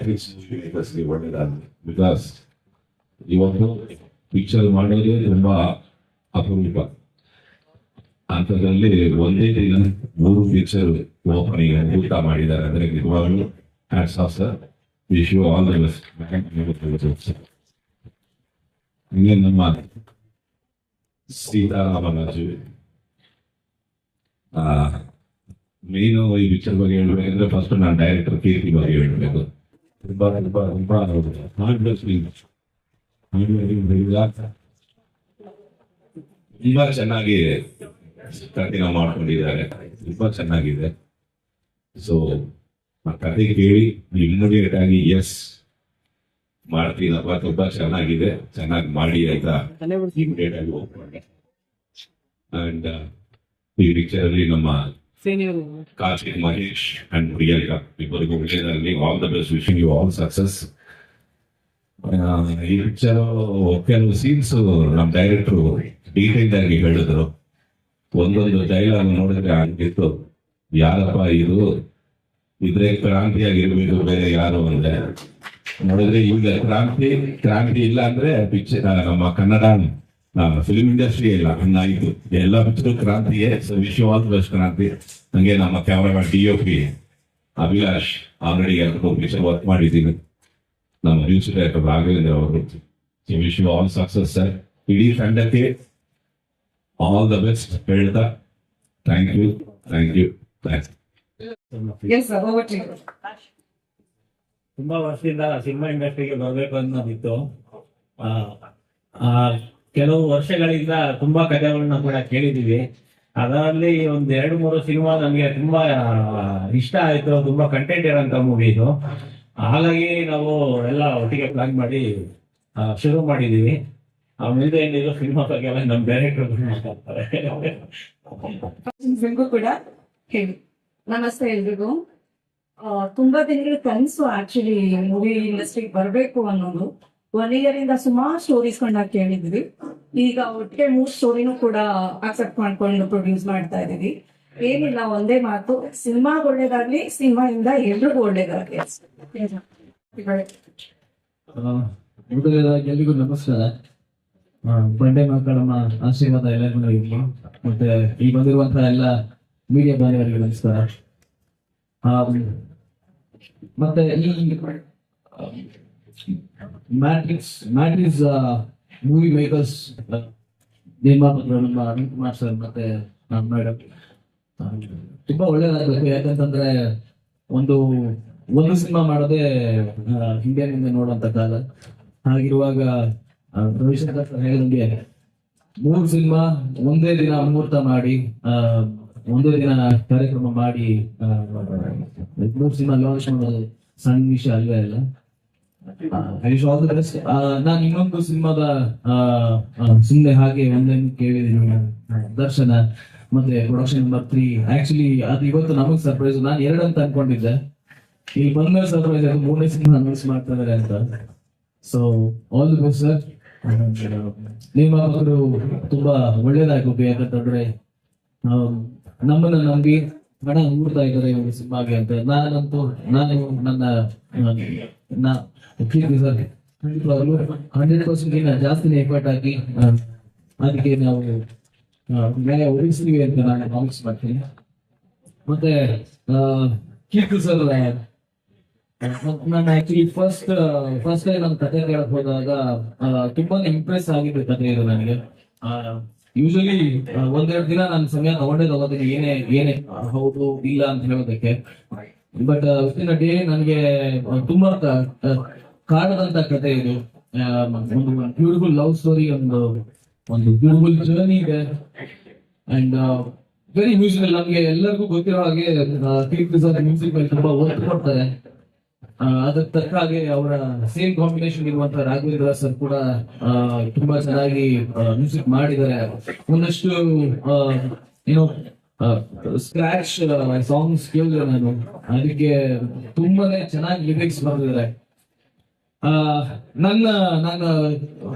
Matrix ಒಳ್ಳೆಯದಾಗಲಿ. Because ಇವತ್ತು picture ಮಾಡೋದೇ ತುಂಬಾ ಅಪರೂಪ. ಅಂಥದ್ರಲ್ಲಿ ಒಂದೇ ದಿನ 3 ಪಿಕ್ಚರ್ ಓಪನಿಂಗ್ ಊಟ ಮಾಡಿದ್ದಾರೆ ಅಂದ್ರೆ ನಿಜವಾಗ್ಲೂ hats off sir. Wish you all the best. ಹಿಂಗೆ ನಮ್ಮ ಸೀತಾರಾಮರಾಜು ಮೇನು ಈ ಪಿಕ್ಚರ್ ಬಗ್ಗೆ ಹೇಳ್ಬೇಕಂದ್ರೆ ಫಸ್ಟ್ ನಾನು ಡೈರೆಕ್ಟರ್ ಕೀರ್ತಿ ಬಗ್ಗೆ ಹೇಳ್ಬೇಕು. ತುಂಬಾ ತುಂಬಾ ತುಂಬಾ ತುಂಬಾ ಚೆನ್ನಾಗಿ ಕಥೆನ ಮಾಡ್ಕೊಂಡಿದ್ದಾರೆ, ತುಂಬಾ ಚೆನ್ನಾಗಿದೆ. ಸೊ ಆ ಕತೆ ಕೇಳಿ ಇಮಿಡಿಯೇಟ್ ಆಗಿ ಎಸ್ ಮಾಡ್ತೀನಪ್ಪ, ತುಂಬಾ ಚೆನ್ನಾಗಿದೆ, ಚೆನ್ನಾಗಿ ಮಾಡಿ ಅಂತ ಇಮಿಡಿಯೇಟ್ ಆಗಿ ಹೋಗ್ಕೊಂಡೆ. ಅಂಡ್ ಈ ಪಿಕ್ಚರ್ ಅಲ್ಲಿ ನಮ್ಮ ಕಾರ್ತಿಕ್, ಮಹೇಶ್ ಅಂಡ್ ಪ್ರಿಯಾಂಕಾ ಇಬ್ಬರಿಗೂ ಒಳ್ಳೆಯದಾಗಲಿ. All the best, wishing you all success. ಈ ಪಿಕ್ಚರ್ ಕೆಲವು ಸೀನ್ಸ್ ನಮ್ಮ ಡೈರೆಕ್ಟ್ರು ಡೀಟೇಲ್ ಆಗಿ ಹೇಳಿದ್ರು. ಒಂದೊಂದು ಡೈಲಾಗ್ ನೋಡಿದ್ರೆ ಆಗಿತ್ತು, ಯಾರಪ್ಪ ಇದು, ಇದ್ರೆ ಕ್ರಾಂತಿಯಾಗಿರ್ಬೇಕು, ಬೇರೆ ಯಾರು ಅಂದ್ರೆ ನೋಡಿದ್ರೆ ಈಗ ಕ್ರಾಂತಿ ಇಲ್ಲ ಅಂದ್ರೆ ಪಿಕ್ಚರ್ ನಮ್ಮ ಕನ್ನಡ ಫಿಲ್ಮ್ ಇಂಡಸ್ಟ್ರಿ ಇಲ್ಲ ಹಂಗಾಯಿತು. ಎಲ್ಲ ಪಿಕ್ಚರ್ ಕ್ರಾಂತಿಯೇ. So wish you all the best Kranti. ಹಂಗೆ ನಮ್ಮ camera DOP Abhilash already 2 picture work ಮಾಡಿದ್ದೀನಿ. ನಮ್ಮ ಮ್ಯೂಸಿಕ್ ಡೈರೆಕ್ಟರ್ ರಾಘವೇಂದ್ರ ಅವರು. Wish you all success sir. ಇಡೀ ತಂಡಕ್ಕೆ ಆಲ್ ದ ಬೆಸ್ಟ್ ಹೇಳ್ತಾ ಥ್ಯಾಂಕ್ ಯು. ತುಂಬಾ ವರ್ಷದಿಂದ ಸಿನಿಮಾ ಇಂಡಸ್ಟ್ರಿಗೆ ಬರಬೇಕು ಅನ್ನೋದಿತ್ತು. ಕೆಲವು ವರ್ಷಗಳಿಂದ ತುಂಬಾ ಕಥೆಗಳನ್ನ ಕೂಡ ಕೇಳಿದೀವಿ. ಅದರಲ್ಲಿ 2-3 ಸಿನಿಮಾ ನನಗೆ ತುಂಬಾ ಇಷ್ಟ ಆಯ್ತು. ತುಂಬಾ ಕಂಟೆಂಟ್ ಇರೋಂಥ ಮೂವಿ ಇದು. ಹಾಗಾಗಿ ನಾವು ಎಲ್ಲ ಒಟ್ಟಿಗೆ ಪ್ಲಾನ್ ಮಾಡಿ ಶುರು ಮಾಡಿದೀವಿ. ಮುಂದೆ ಏನಿದ್ರು ಸಿನಿಮಾ ಬಗ್ಗೆ ಎಲ್ಲ ನಮ್ಮ ಡೈರೆಕ್ಟರ್ ಮಾತಾಡ್ತಾರೆ. ಕೂಡ ಹೇಳಿ. ನಮಸ್ತೆ ಎಲ್ರಿಗೂ. ತುಂಬಾ ದಿನಗಳ ಕನಸು ಆಕ್ಚುಲಿ ಮೂವಿ ಇಂಡಸ್ಟ್ರಿಗೆ ಬರಬೇಕು ಅನ್ನೋದು. 1 year ಇಂದ ಸುಮಾರು ಸ್ಟೋರೀಸ್ ಕೊಂಡಾಗ ಕೇಳಿದ್ವಿ. ಈಗ ಒಟ್ಟಿಗೆ 3 ಸ್ಟೋರಿನೂ ಕೂಡ ಆಕ್ಸೆಪ್ಟ್ ಮಾಡ್ಕೊಂಡು ಪ್ರೊಡ್ಯೂಸ್ ಮಾಡ್ತಾ ಇದೀವಿ. ಏನಿಲ್ಲ, ಒಂದೇ ಮಾತು, ಸಿನಿಮಾ ಒಳ್ಳೇದಾಗ್ಲಿ, ಸಿನಿಮಾಯಿಂದ ಎಲ್ರಿಗೂ ಒಳ್ಳೇದಾಗ್ಲಿ. ಎಲ್ರಿಗೂ ನಮಸ್ಕಾರ. ಬಂಡೆ ಮಕ್ಕಳಮ್ಮ ಆಶೀರ್ವಾದ ಎಲ್ಲರಿಗೂ ಇರಲಿ. ಮತ್ತೆ ಈ ಬಂದಿರುವಂತಹ ಎಲ್ಲ ಮೀಡಿಯಾ ಬಾಂಧವರಿಗೆ ನಮಸ್ಕಾರ. ಮತ್ತೆ ಈ ಮ್ಯಾಟ್ರಿಕ್ಸ್ ಮೂವಿ ಮೇಕರ್ಸ್ ನಿರ್ಮಾಪಕರು ನಮ್ಮ ಅನಂತ್ ಕುಮಾರ್ ಸರ್ ಮತ್ತೆ ಮೇಡಮ್ ತುಂಬಾ ಒಳ್ಳೇದಾಗಬೇಕು. ಯಾಕಂತಂದ್ರೆ ಒಂದು ಸಿನಿಮಾ ಮಾಡೋದೇ ಇಂಡಿಯಾನಿಂದ ನೋಡುವಂತ ಕಾಲ. ಹಾಗಿರುವಾಗ ರವಿಶಂಕರ್ ಸರ್ ಹೇಳಿದಂಗೆ 3 ಸಿನಿಮಾ ಒಂದೇ ದಿನ ಮುಹೂರ್ತ ಮಾಡಿ, ಒಂದೇ ದಿನ ಕಾರ್ಯಕ್ರಮ ಮಾಡಿ 3 ಸಿನಿಮಾ ಲಾಂಚ್ ಮಾಡೋದು ಸಣ್ಣ ವಿಷಯ ಅಲ್ವೇ ಅಲ್ಲ. All the best. ನಾನು ಇನ್ನೊಂದು ಸಿನಿಮಾದ ಸುಮ್ಮನೆ ಹಾಗೆ ಒಂದೇನು ಕೇಳಿದ್ದೀನಿ, ದರ್ಶನ ಮತ್ತೆ ಪ್ರೊಡಕ್ಷನ್ ನಂಬರ್ 3. ಆಕ್ಚುಲಿ ಅದು ಇವತ್ತು ನಮಗ್ ಸರ್ಪ್ರೈಸ್. ನಾನು 2 ಅಂತ ಅನ್ಕೊಂಡಿದ್ದೆ. ಇಲ್ಲಿ ಬಂದ್ಮೇಲೆ ಸರ್ಪ್ರೈಸ್ ಅದು 3ನೇ ಸಿನಿಮಾ ಅನೌನ್ಸ್ ಮಾಡ್ತಾ ಇದಾರೆ ಅಂತ. So all the best sir. ನಿರ್ಮಾಪಕರು ತುಂಬಾ ಒಳ್ಳೇದಾಗಬೇಕು. ಯಾಕಂತಂದ್ರೆ ನಮ್ಮನ್ನ ನಂಬಿ ಹಣ ಹೂಡ್ತಾ ಇದ್ದಾರೆ ಇವರು ಸಿನಿಮಾಗೆ ಅಂತ. ನಾನು ನನ್ನ ಕೀರ್ತಿ ಸರ್ 100% ಜಾಸ್ತಿನೇ ಎಫರ್ಟ್ ಹಾಕಿ ಅದಕ್ಕೆ ನಾವು ನ್ಯಾಯ ಒದಗಿಸ್ತೀವಿ ಅಂತ ನಾನು ಪ್ರಾಮಿಸ್ ಮಾಡ್ತೀನಿ. ಮತ್ತೆ ಕೀರ್ತಿ ಸರ್ ನಾನು ಆಕ್ಚುಲಿ ಫಸ್ಟ್ ಟೈಮ್ ನನ್ನ ಕಥೆ ಕೇಳಕ್ ಹೋದಾಗ ತುಂಬಾನೇ ಇಂಪ್ರೆಸ್ ಆಗಿದ್ದು ಕಥೆ ಇದು ನನಗೆ. ಯೂಶಲಿ 1-2 ದಿನ ನಾನು ಸಮಯ ತಗೊಂಡಿದ್ದೀನಿ ಏನೇ ಹೌದು ಇಲ್ಲ ಅಂತ ಹೇಳೋದಕ್ಕೆ. ಬಟ್ ವಿತಿನ್ ಅ ಡೇ ನನಗೆ ತುಂಬಾ ಕಾಡದಂತ ಕಥೆ ಇದು. ಒಂದು ಬ್ಯೂಟಿಫುಲ್ ಲವ್ ಸ್ಟೋರಿ, ಒಂದು ಬ್ಯೂಟಿಫುಲ್ ಜರ್ನಿ ಇದೆ. And very musical. ನಮ್ಗೆ ಎಲ್ಲರಿಗೂ ಗೊತ್ತಿರೋ ಹಾಗೆ ಕೀರ್ತಿ ಸರ್ ಮ್ಯೂಸಿಕ್ ಮೇಲೆ ತುಂಬಾ ಒತ್ತು ಕೊಡ್ತಾರೆ. ಅದಕ್ಕೆ ತಕ್ಕ ಹಾಗೆ ಅವರ ಸೇಮ್ ಕಾಂಬಿನೇಷನ್ ಇರುವಂತಹ ರಾಘವೇಂದ್ರ ಸರ್ ಕೂಡ ತುಂಬಾ ಚೆನ್ನಾಗಿ ಮ್ಯೂಸಿಕ್ ಮಾಡಿದ್ದಾರೆ. ಒಂದಷ್ಟು ಏನೋ ಸ್ಕ್ರಾಚ್ ಸಾಂಗ್ಸ್ ಕೇಳಿದ್ರೆ ನಾನು, ಅದಕ್ಕೆ ತುಂಬಾನೇ ಚೆನ್ನಾಗಿ ಲಿರಿಕ್ಸ್ ಬರ್ತಿದ್ದಾರೆ. ನನ್ನ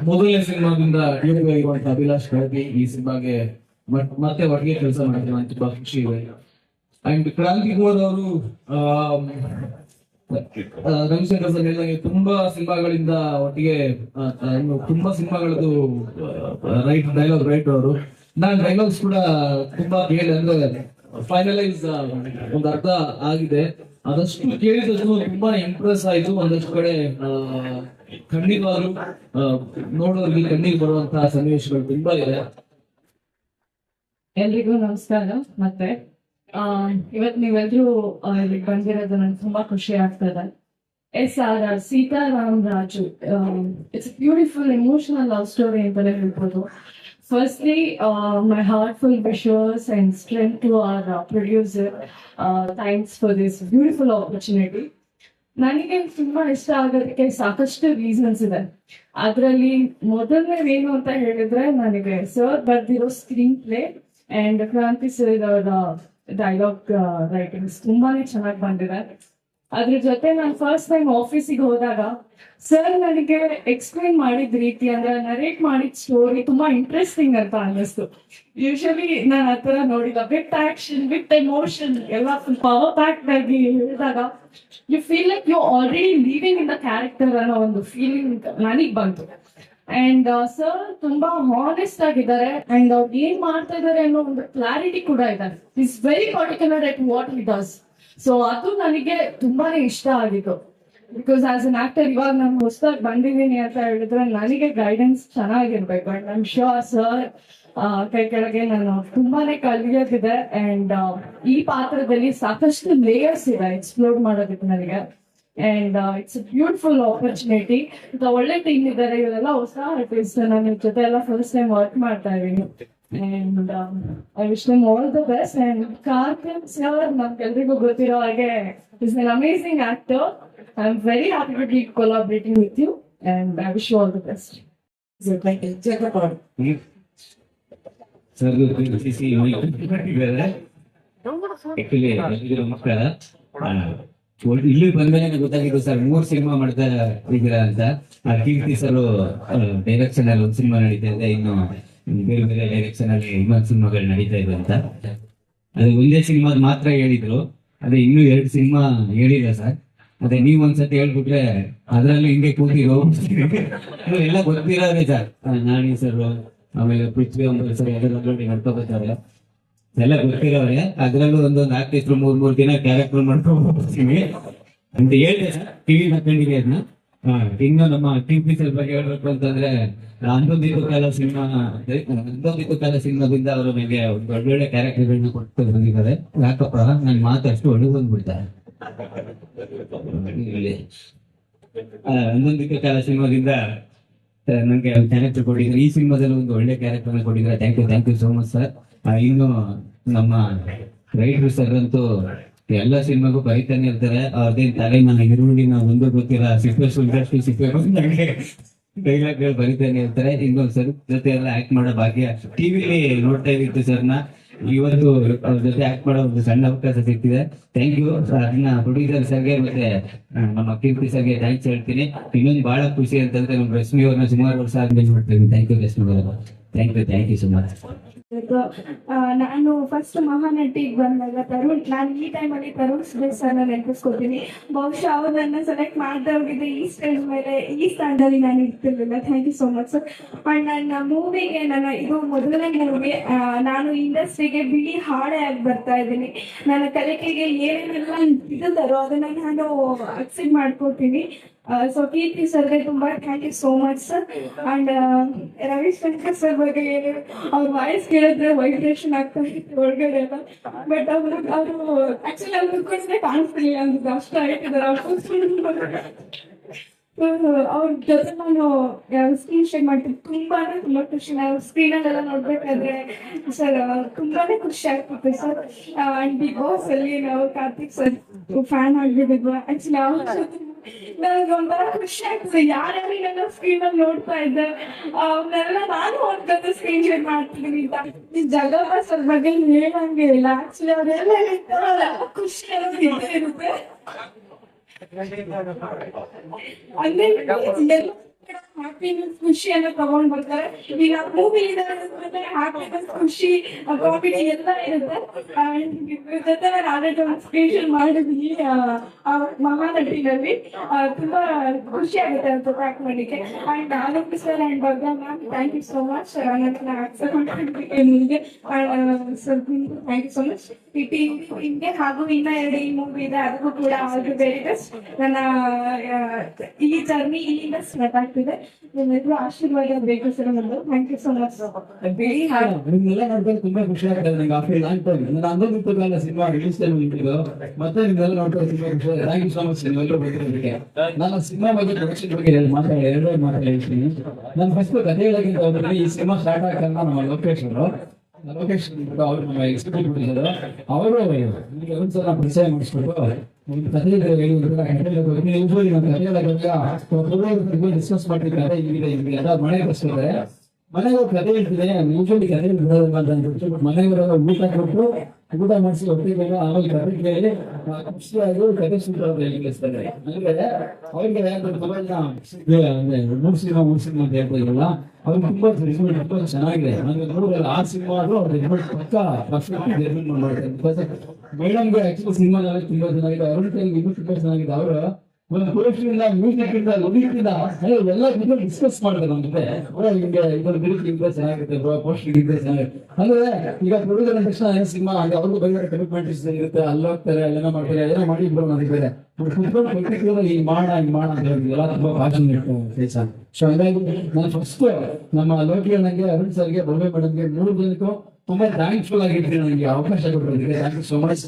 ಮೊದಲನೇ ಸಿನಿಮಾದಿಂದ ಇರುವಂತಹ ಅಭಿಲಾಷ್ ಕಳಪಿ ಈ ಸಿನಿಮಾಗೆ ಮತ್ತೆ ಒಟ್ಟಿಗೆ ಕೆಲಸ ಮಾಡಿದ್ರೆ ತುಂಬಾ ಖುಷಿ ಇದೆ. ಅಂಡ್ ಕ್ರಾಂತಿ ಕುಮಾರ್ ಅವರು ರವಿಶಂಕರ್ ಸರ್ ಹೇಳಿದಂಗೆ ತುಂಬಾ ಸಿನಿಮಾಗಳಿಂದ ಒಟ್ಟಿಗೆ ತುಂಬಾ ಸಿನಿಮಾಗಳದ್ದು ಡೈಲಾಗ್ ರೈಟರ್ ಅವರು. ನಾನು ಡೈಲಾಗ್ಸ್ ಕೂಡ ತುಂಬಾ ಕೇಳಿ ಅಂದ್ರೆ ಫೈನಲೈಸ್ ಒಂದು ಅರ್ಧ ಆಗಿದೆ. ಅದಷ್ಟು ಕೇಳಿದಷ್ಟು ತುಂಬಾ ಇಂಪ್ರೆಸ್ ಆಯ್ತು. ಒಂದಷ್ಟು ಕಡೆ ಖಂಡಿತವಾಗ್ಲೂ ನೋಡೋರಿಗೆ ಕಣ್ಣಿಗೆ ಬರುವಂತಹ ಸನ್ನಿವೇಶಗಳು ತುಂಬಾ ಇದೆ. ಎಲ್ರಿಗೂ ನಮಸ್ಕಾರ. ಮತ್ತೆ ಇವತ್ತು ನೀವೆಲ್ಲರೂ ಇಲ್ಲಿಗೆ ಬಂದಿರೋದು ನಂಗೆ ತುಂಬಾ ಖುಷಿ ಆಗ್ತದೆ. SRR Sitaram Raju, it's beautiful emotional love story ಅಂತಾನೆ ಹೇಳ್ಬೋದು. Firstly my heartful wishes and strength to our producer. Thanks for this beautiful opportunity. ನನಗೆ ತುಂಬಾ ಇಷ್ಟ ಆಗೋದಕ್ಕೆ ಸಾಕಷ್ಟು ರೀಸನ್ಸ್ ಇದೆ. ಅದರಲ್ಲಿ ಮೊದಲನೇದೇನು ಅಂತ ಹೇಳಿದ್ರೆ, ನನಗೆ ಸರ್ ಬರ್ದಿರೋ ಸ್ಕ್ರೀನ್ ಪ್ಲೇ ಅಂಡ್ ಕ್ರಾಂತಿ ಸರ್ ಅವರ ಡೈಲಾಗ್ ರೈಟಿಂಗ್ಸ್ ತುಂಬಾನೇ ಚೆನ್ನಾಗಿ ಬಂದಿದೆ. ಅದ್ರ ಜೊತೆ ನಾನು ಫಸ್ಟ್ ಟೈಮ್ ಆಫೀಸಿಗೆ ಹೋದಾಗ ಸರ್ ನನಗೆ ಎಕ್ಸ್ಪ್ಲೈನ್ ಮಾಡಿದ ರೀತಿ, ಅಂದ್ರೆ ನರೇಟ್ ಮಾಡಿದ ಸ್ಟೋರಿ ತುಂಬಾ ಇಂಟ್ರೆಸ್ಟಿಂಗ್ ಅಂತ ಅನ್ನಿಸ್ತು. ಯೂಶಲಿ ನಾನು ಆತರ ನೋಡಿಲ್ಲ. ವಿತ್ ಆಕ್ಷನ್, ವಿತ್ ಎಮೋಷನ್, ಎಲ್ಲ ಫುಲ್ ಪವರ್ ಪ್ಯಾಕ್ಡ್ ಆಗಿ ಹೇಳಿದಾಗ you feel like you already living in the character ಅನ್ನೋ ಒಂದು ಫೀಲಿಂಗ್ ನನಗ್ ಬಂತು. ಅಂಡ್ ಸರ್ ತುಂಬಾ ಹಾನೆಸ್ಟ್ ಆಗಿದ್ದಾರೆ ಅಂಡ್ ಅವ್ರು ಏನ್ ಮಾಡ್ತಾ ಇದಾರೆ ಅನ್ನೋ ಒಂದು ಕ್ಲಾರಿಟಿ ಕೂಡ ಇದೆ. Is very particular at what he does. So ಅದು ನನಗೆ ತುಂಬಾನೇ ಇಷ್ಟ ಆಗಿತ್ತು. ಬಿಕಾಸ್ ಆಸ್ ಅನ್ ಆಕ್ಟರ್ ಇವಾಗ ನಾನು ಹೊಸದಾಗಿ ಬಂದಿದ್ದೀನಿ ಅಂತ ಹೇಳಿದ್ರೆ ನನಗೆ ಗೈಡೆನ್ಸ್ ಚೆನ್ನಾಗಿರ್ಬೇಕು. And I am sure sir ಕೈ ಕೆಳಗೆ ನಾನು ತುಂಬಾನೇ ಕಲಿಯೋದಿದೆ. ಅಂಡ್ ಈ ಪಾತ್ರದಲ್ಲಿ ಸಾಕಷ್ಟು ಲೇಯರ್ಸ್ ಇದೆ ಎಕ್ಸ್ಪ್ಲೋರ್ ಮಾಡೋದಕ್ಕೆ ನನಗೆ. And it's beautiful opportunity. ಒಳ್ಳೆ ಟೀಮ್ ಇದ್ದಾರೆ, ಇವರೆಲ್ಲ ಹೊಸ ಆರ್ಟಿಸ್ಟ್. ನಾನು ಇವ್ರ ಜೊತೆ ಎಲ್ಲ ಫಸ್ಟ್ ಟೈಮ್ ವರ್ಕ್ ಮಾಡ್ತಾ ಇದ್ದೀನಿ. And I wish them all the best. And Karthik sir ನಮ್ಗೆಲ್ರಿಗೂ ಗೊತ್ತಿರೋ ಹಾಗೆ is an amazing actor. I am very happy to be collaborating with you and I wish you all the best. Sir ನಮಸ್ಕಾರ. ಇಲ್ಲಿ ಬಂದ್ಮೇಲೆ ಗೊತ್ತಾಗಿದ್ದು sir 3 cinema ಮಾಡ್ತಾ ಇದ್ದೀರಾ ಅಂತ. ಕೀರ್ತಿ ಸರ್ ಡೈರೆಕ್ಷನ್ ಅಲ್ಲಿ ಒಂದು ಸಿನಿಮಾ ನಡೀತಾ ಇದೆ, ಇನ್ನು ಬೇರೆ ಬೇರೆ ಡೈರೆಕ್ಷನ್ ಅಲ್ಲಿ ಇನ್ನೊಂದು ಸಿನಿಮಾಗಳು ನಡೀತಾ ಇದೆ ಅಂತ. ಅದು ಒಂದೇ ಸಿನಿಮಾ ಮಾತ್ರ ಹೇಳಿದ್ರು, ಅದೇ ಇನ್ನೂ 2 ಸಿನಿಮಾ ಹೇಳಿಲ್ಲ ಸರ್. ಅದೇ ನೀವ್ ಒಂದ್ಸತಿ ಹೇಳ್ಬಿಟ್ರೆ ಅದ್ರಲ್ಲಿ ಹಿಂಗೆ ಕೂತಿರೋ ಎಲ್ಲ ಗೊತ್ತಿರೋದೇ ಸರ್. ನಾಣಿ ಸರ್, ಆಮೇಲೆ ಪೃಥ್ವಿ ಅಂಬರ್ ಸರ್ ಅದರಲ್ಲಿ ನಡ್ಕೋಬೇಕಾರೆ ಎಲ್ಲ ಗೊತ್ತಿರೋರೆ. ಅದ್ರಲ್ಲೂ ಒಂದೊಂದು ಆರ್ಟಿಸ್ಟ್ರು 3 ದಿನ ಕ್ಯಾರೆಕ್ಟರ್ ಮಾಡ್ಕೊಂಡು ಹೋಗ್ತೀವಿ ಅಂತ ಹೇಳ್ದೆ ಸರ್. ಟಿವಿ ಮಕ್ಕಳಿಗೆ ಅದನ್ನ ಇನ್ನು ನಮ್ಮ ಟಿಪಿ ಸರ್ ಬಗ್ಗೆ ಹೇಳ್ಬೇಕು ಅಂತಂದ್ರೆ, ಅಂದೊಂದಿತ್ತು ಕಾಲ ಸಿನಿಮಾದಿಂದ ಅವರು ನನಗೆ ಒಳ್ಳೊಳ್ಳೆ ಕ್ಯಾರೆಕ್ಟರ್ಗಳನ್ನ ಕೊಟ್ಟು ಬಂದಿದ್ದಾರೆ. ಯಾಕಪ್ಪ ನನ್ನ ಮಾತು ಅಷ್ಟು ಒಳ್ಳೆ ಬಂದ್ಬಿಡ್ತಾರೆ. ಅಂದೊಂದಿತ್ತು ಕಾಲ ಸಿನಿಮಾದಿಂದ ನನಗೆ ಕ್ಯಾರೆಕ್ಟರ್ ಕೊಟ್ಟಿದ್ದಾರೆ. ಈ ಸಿನಿಮಾದಲ್ಲಿ ಒಂದು ಒಳ್ಳೆ ಕ್ಯಾರೆಕ್ಟರ್ ಕೊಟ್ಟಿದ್ದಾರೆ. Thank you so much sir. ಇನ್ನು ನಮ್ಮ ರೈಟರ್ ಸರ್ ಅಂತೂ ಎಲ್ಲ ಸಿನಿಮಾಗೂ ಬರೀತಾನೆ ಇರ್ತಾರೆ. ಅವ್ರದ್ದೇನ್ ತಲೆ ನನಗೆ ಇರುಳಿನ ಒಂದು ಗೊತ್ತಿಲ್ಲ, ಡೈಲಾಗ್ಗಳು ಬರೀತಾನೆ ಇರ್ತಾರೆ. ಇನ್ನೊಂದು ಸರ್ ಜೊತೆ ಎಲ್ಲ ಆಕ್ಟ್ ಮಾಡೋ ಭಾಗ್ಯ ಟಿವಿಲಿ ನೋಡ್ತಾ ಇತ್ತು ಸರ್ನ. ಇವತ್ತು ಅವ್ರ ಜೊತೆ ಆಕ್ಟ್ ಮಾಡೋ ಒಂದು ಸಣ್ಣ ಅವಕಾಶ ಸಿಗ್ತಿದೆ. Thank you. ನನ್ನ ಪ್ರೊಡ್ಯೂಸರ್ ಸರ್ಗೆ ಮತ್ತೆ ನಮ್ಮ ಕೀರ್ತಿ ಸರ್ಗೆ ಥ್ಯಾಂಕ್ಸ್ ಹೇಳ್ತೀನಿ. ಇನ್ನೊಂದು ಬಹಳ ಖುಷಿ ಅಂತಂದ್ರೆ ನಮ್ಮ ರಶ್ಮಿ ಅವ್ರನ್ನ ಸುಮಾರು ವರ್ಷ ಆದ್ಮೇಲೆ ನೋಡ್ತೀನಿ. ಥ್ಯಾಂಕ್ ಯು ರಶ್ಮಿ ಅವರು. Thank you so much. ನಾನು ಫಸ್ಟ್ ಮಹಾನಟಿಗೆ ಬಂದಾಗ ನಾನು ಈ ಟೈಮಲ್ಲಿ ತರುಣ್ ಸುರೇಶ್ ಸರ್ನ ನೆನಪಿಸ್ಕೊತೀನಿ. ಬಹುಶಃ ಅವ್ರು ನನ್ನ ಸೆಲೆಕ್ಟ್ ಮಾಡದೆ ಹೋಗಿದ್ದೆ ಈ ಸ್ಟೇಜ್ ಮೇಲೆ, ಈ ಸ್ಥಾನದಲ್ಲಿ ನಾನು ಇರ್ತಿರ್ಲಿಲ್ಲ. Thank you so much sir. And ನನ್ನ ಮೂವಿಗೆ ಇದು ಮೊದಲನೇ ಮೂವಿ. ನಾನು ಇಂಡಸ್ಟ್ರಿಗೆ ಬಿಳಿ ಹಾಡೆ ಆಗಿ ಬರ್ತಾ ಇದ್ದೀನಿ. ನನ್ನ ಕಲಿಕೆಗೆ ಏನೇನೆಲ್ಲ ಇದ್ದಾರೋ ಅದನ್ನ ನಾನು ಅಕ್ಸೆಪ್ಟ್ ಮಾಡ್ಕೊತೀನಿ. ಸೊ ಕೀರ್ತಿ ಸರ್ಗೆ ತುಂಬಾ thank you so much sir. And Ravishankar sir ಬಗ್ಗೆ ಅವ್ರ ವಾಯ್ಸ್ ಕೇಳಿದ್ರೆ ವೈಬ್ರೇಷನ್ ಆಗ್ತಾ ಇತ್ತು ಒಳಗಡೆ ಎಲ್ಲ. ಬಟ್ ಅವರು ಆಕ್ಚುಲಿ ಅವ್ರು ಕೂಡ ಕಾಣಿಸ್ತಿಲ್ಲ ಅಂತ ಅಷ್ಟ ಆಗಿದ್ದಾರೆ. ಅವ್ರ ಜೊತೆ ನಾನು ಸ್ಕ್ರೀನ್ ಶೇರ್ ಮಾಡ್ತೀನಿ. ತುಂಬಾ ಖುಷಿ. ನಾವು ಸ್ಕ್ರೀನಲ್ಲೆಲ್ಲ ನೋಡ್ಬೇಕಾದ್ರೆ ಸರ್ ತುಂಬಾನೇ ಖುಷಿ ಆಗ್ತಿತ್ತು ಸರ್. ಅಂಡ್ ಬಿಗ್ ಬಾಸ್ ಅಲ್ಲಿ ನಾವು ಕಾರ್ತಿಕ್ ಸರ್ ಫ್ಯಾನ್ ಆಗ್ಬಿಟ್ಟಿದ್ವಿ. ಆಕ್ಚುಲಿ ನನಗೆ ಒಂಥರ ಖುಷಿ ಆಗ್ತದೆ. ಯಾರ್ಯಾರು ನನ್ನ ಸ್ಕ್ರೀನ್ ಅಲ್ಲಿ ನೋಡ್ತಾ ಇದ್ದೆ ಅವನ್ನೆಲ್ಲ ನಾನು ಒಂದ್ಕಂತ ಸ್ಕ್ರೀನ್ ಶೇರ್ ಮಾಡ್ತಿದ್ದೀನಿ ಅಂತ. ಈ ಜಗಬ್ಬ ಸರ್ ಬಗ್ಗೆ ಹೇಳಂಗೆ ಇಲ್ಲ. ಆಕ್ಚುಲಿ ಅವರೆಲ್ಲ ಖುಷಿ ಇರುತ್ತೆ. ಅಂದ್ರೆ ಹ್ಯಾಪಿನೆಸ್ ಖುಷಿಯನ್ನ ತಗೊಂಡ್ ಬರ್ತಾರೆ. ಈಗ ಮೂವಿ ಹ್ಯಾಪಿನೆಸ್ ಖುಷಿ ಕಾಮಿಡಿ ಎಲ್ಲ ಇರುತ್ತೆ. ಜೊತೆ ನಾನು ಆಲ್ರೆಡಿ ಒಂದು ಸ್ಪೆಷಲ್ ಮಾಡಿದ್ವಿ ಮಹಾನಟಿನಲ್ಲಿ. ತುಂಬಾ ಖುಷಿ ಆಗುತ್ತೆ ಅಂತ ಪ್ಯಾಕ್ ಮಾಡಲಿಕ್ಕೆ. And Anand sir and Bhavya ma'am, thank you so much ನನ್ನ ಆಕ್ಸೆಪ್ಟ್ ಮಾಡಿದ್ದಕ್ಕೆ ನಿಮಗೆ. Sir thank you so much. ಈ ಟೀಮ್ಗೆ ಹಾಗೂ ಇನ್ನ 2 ಈ ಮೂವಿ ಇದೆ, ಅದಕ್ಕೂ ಕೂಡ ಆಲ್ ದಿ ವೆರಿ ಬೆಸ್ಟ್. ನನ್ನ ಈ ಜರ್ನಿ ಇಲ್ಲಿಂದ ಸ್ಟಾರ್ಟ್ ಆಗ್ತಿದೆ. ನಿಮ್ಮೆಲ್ಲರೂ ಆಶೀರ್ವಾದ ಬೇಕು ಸರ್ ನಮ್ದು. Thank you so much. Very happy. ನಿಮ್ಗೆಲ್ಲ ನೋಡ್ಕೊಂಡು ತುಂಬಾ ಖುಷಿ ಆಗ್ತದೆ ನಂಗೆ. ಆಫೀಲ್ ಆಗ್ತದೆ ನನ್ನ ಅಂದೋಗಿತ್ತಲ್ಲ ಸಿನಿಮಾ ರಿಲೀಸ್ ಟೈಮ್ ನಿಂತಿದ್ದು. ಮತ್ತೆ ನಿಮ್ಗೆಲ್ಲ ನೋಡ್ಕೊಂಡು ತುಂಬಾ ಖುಷಿ ಆಗಿದೆ. ಥ್ಯಾಂಕ್ ಯು ಸೋ ಮಚ್ ನೀವೆಲ್ಲರೂ ಬಂದಿರೋದಕ್ಕೆ. ನಾನು ಸಿನಿಮಾ ಬಗ್ಗೆ ಪ್ರೊಡಕ್ಷನ್ ಬಗ್ಗೆ ಮಾತಾಡಿ 2 ಮಾತಾಡಿ ಹೇಳ್ತೀನಿ. ನಾನು ಫಸ್ಟ್ ಕಥೆ ಹೇಳೋಕ್ಕಿಂತ ಹೋದ್ರೆ ಈ ಸಿನಿಮಾ ಸ್ಟಾರ್ಟ್ ಆಗ್ತದೆ ನಮ್ಮ ಲೋಕೇಶ್ ಅವರು ನಮ್ಮ ಎಕ್ಸಿಕ್ಯೂಟಿವ್ ಬಿಟ್ಟಿದ್ದಾರೆ. ಅವರು ಒಂದ್ಸಲ ಪರಿಚಯ ಮಾಡಿಸ್ಬಿಟ್ಟು ಒಂದು ಕಥೆ ಯೂಶಲಿ ನಮ್ಮ ಕಥೆ ಹೇಳೋದಾಗ ಡಿಸ್ಕಸ್ ಮಾಡಿರ್ತಾರೆ. ಈಗ ಅದಾದ ಮನೆಗೆ ಬರ್ಸ್ತಾರೆ. ಮನೆಗೆ ಹೋಗಿ ಕಥೆ ಹೇಳ್ತಿದೆ. ಯೂಶಲಿ ಕಥೆ ಹೇಳ್ಬಿಟ್ಟು ಮನೆಯವರ ಊಟ ಮಾಡಿಸಿ ಹೊಟ್ಟಿಗೆ ಆಮೇಲೆ ಕಥೆ ಕೇಳಿ ಖುಷಿಯಾಗಿ ಕಥೆ ಸುಂದರ ಹೇಳಿಸ್ತಾರೆ. ಅಂದ್ರೆ ಅವ್ರಿಗೆ ತುಂಬಾ ಜನ ಮೂರು ಸಿನಿಮಾ ಅಂತ ಹೇಳ್ತಿದ್ರಲ್ಲ, ಅವ್ರು ತುಂಬಾ ರಿಸಲ್ಟ್ ತುಂಬಾ ಚೆನ್ನಾಗಿದೆ. ನನಗೆ ನೋಡಿದ್ರೆ ಆ ಸಿನಿಮಾ ರಿಸಲ್ಟ್ ಪಕ್ಕ ಪರ್ಫೆಕ್ಟ್ ರಿಸಲ್ಟ್ ಮಾಡ್ತಾರೆ. ಮೇಡಮ್ಗೆ ಆಕ್ಚುಲಿ ಸಿನಿಮಾದಲ್ಲಿ ತುಂಬಾ ಚೆನ್ನಾಗಿದೆ. ಅವ್ರ ಇನ್ನೂ ತುಂಬಾ ಚೆನ್ನಾಗಿದೆ. ಅವರು ಒಂದು ಪೋಸ್ಟ್ರಿಂದ ಮ್ಯೂಸಿಕ್ ಇಂದ ಲುಡಿಕ್ಕಿಂದ ಎಲ್ಲ ಡಿಸ್ಕಸ್ ಮಾಡ್ತಾರೆ ನಮ್ಮ ಜೊತೆ. ನಿಮ್ಗೆ ಇದೊಂದು ಲಿರಿಕ್ ಇದ್ರೆ ಚೆನ್ನಾಗಿರುತ್ತೆ, ಪೋಸ್ಟರ್ ಇದ್ರೆ ಚೆನ್ನಾಗಿರುತ್ತೆ. ಅಂದ್ರೆ ಈಗ ಪ್ರೊಡ್ಯೂಸರ್ ಅಂದ ತಕ್ಷಣ ಸಿನಿಮಾ ಅಂದ್ರೆ ಅವ್ರಿಗೂ ಬೇರೆ ಕಮಿಟ್ಮೆಂಟ್ ಇರುತ್ತೆ. ಅಲ್ಲಿ ಹೋಗ್ತಾರೆ, ಏನೋ ಮಾಡ್ತಾರೆ, ಏನೋ ಮಾಡಿ ಇಬ್ಬರು ನನಗೆ ಈ ಮಾಡ ಅಂತ ಹೇಳಿ ಎಲ್ಲ ತುಂಬಾ ಭಾಷಣ ಕೆಲಸ. ಸೊ ಹೀಗಾಗಿ ನಾನು ಫಸ್ಟ್ ನಮ್ಮ ಲೋಕಿ ನನಗೆ ಅರುಣ್ ಸರ್ಗೆ, ಬೊಂಬೆ ಮೇಡಮ್ಗೆ 3 ಜನಕ್ಕೂ ತುಂಬಾ ಥ್ಯಾಂಕ್ಫುಲ್ ಆಗಿರ್ತೀನಿ ನನಗೆ ಅವಕಾಶ ಕೊಟ್ಟಿರೋದಕ್ಕೆ. Thank you so much.